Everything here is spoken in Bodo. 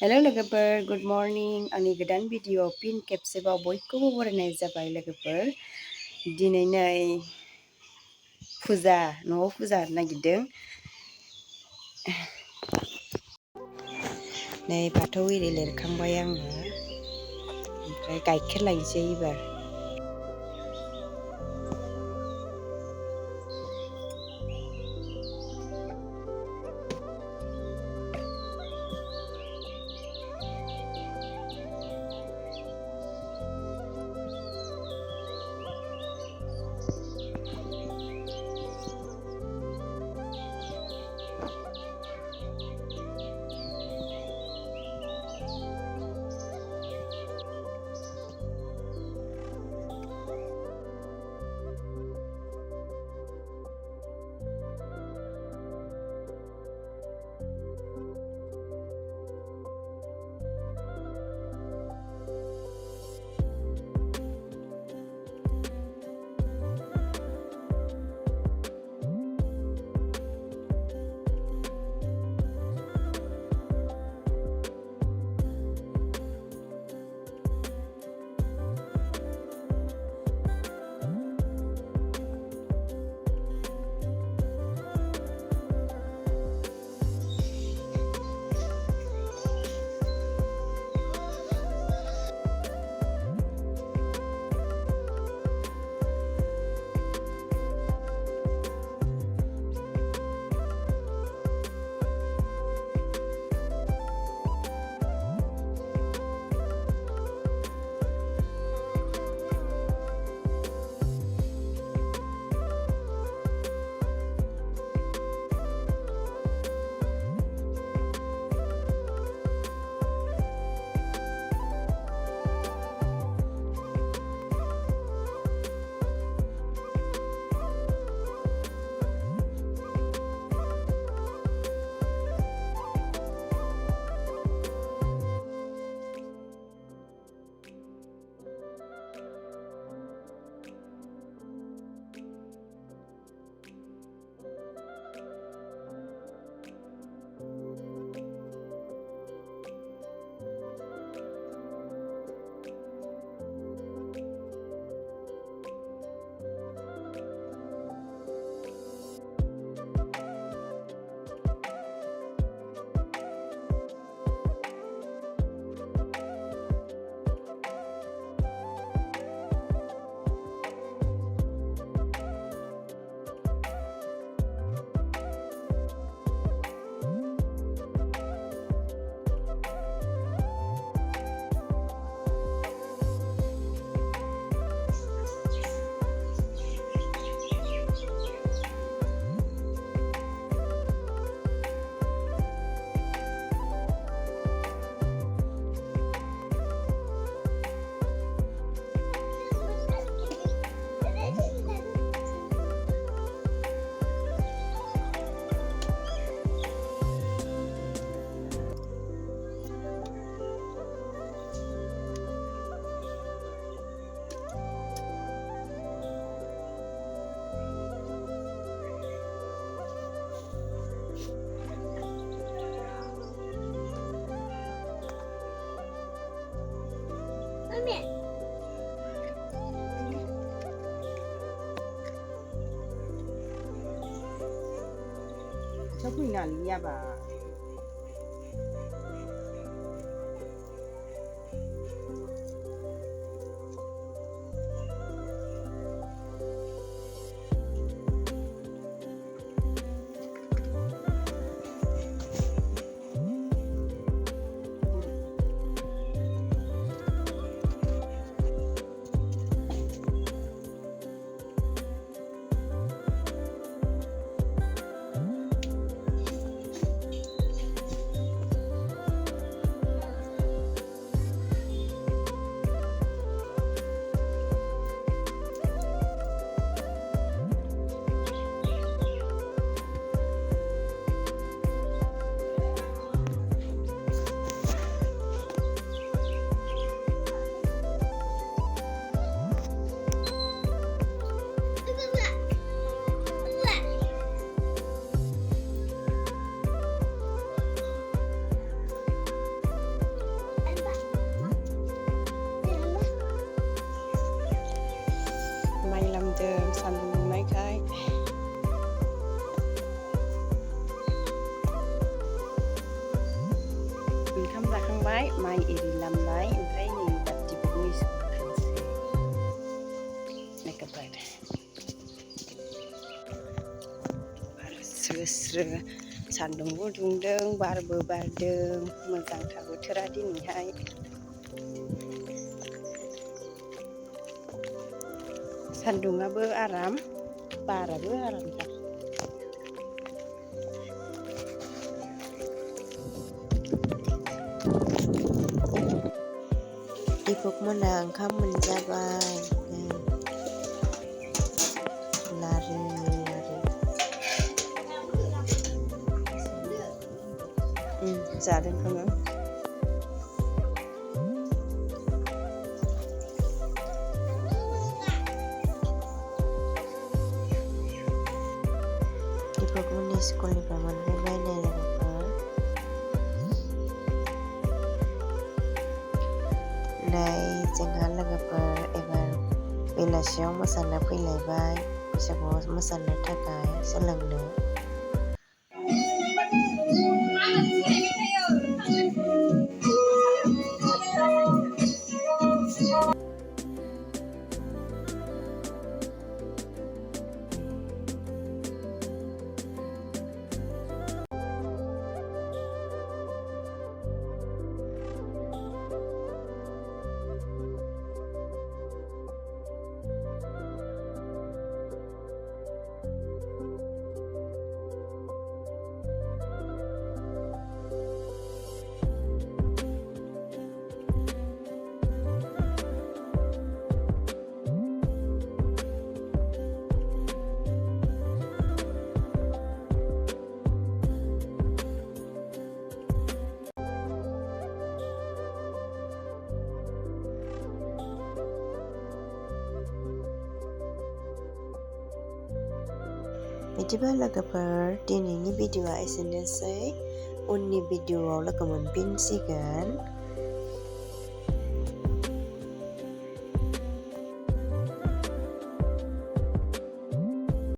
हेल' लोगोफोर गुड मर्निं आंनि गोदान भिडिअ फिन खेबसेबाव बयखौबो बरायनाय जाबाय लोगोफोर दिनै नै पुजा न'आव पुजा होनो नागिरदों नै बाथौ एरि लिरखांबाय आङो ओमफ्राय गाइखेर लायनोसै एबार Sao quỳ nản nha bà दुंदों सान्दुं दुंनायखाय ओंखाम जाखांबाय माइ एरि लामबाय ओमफ्राय नै दा दिबुनि स्कुल थांसै लोगोफोर स्रो स्रो सान्दुंबो दुंदों बारबो बारदों मोजांथार बोथोरा दिनैहाय सान्दुंआबो आराम बाराबो आरामथार दिपक मोना ओंखाम मोनजाबाय लारि जादों खोमा दिपक मोननि स्कुलनिफ्राय मोनफैबाय नै लोगोफोर नै जोंहा लोगोफोर एबार बेलासियाव मोसानो फैलायबाय बैसागुआव मोसानो थाखाय सोलोंनो बिदिबा लोगोफोर दिनैनि भिडिअ'आ एसेनोसै उननि भिडिअ'आव लोगो मोनफिनसिगोन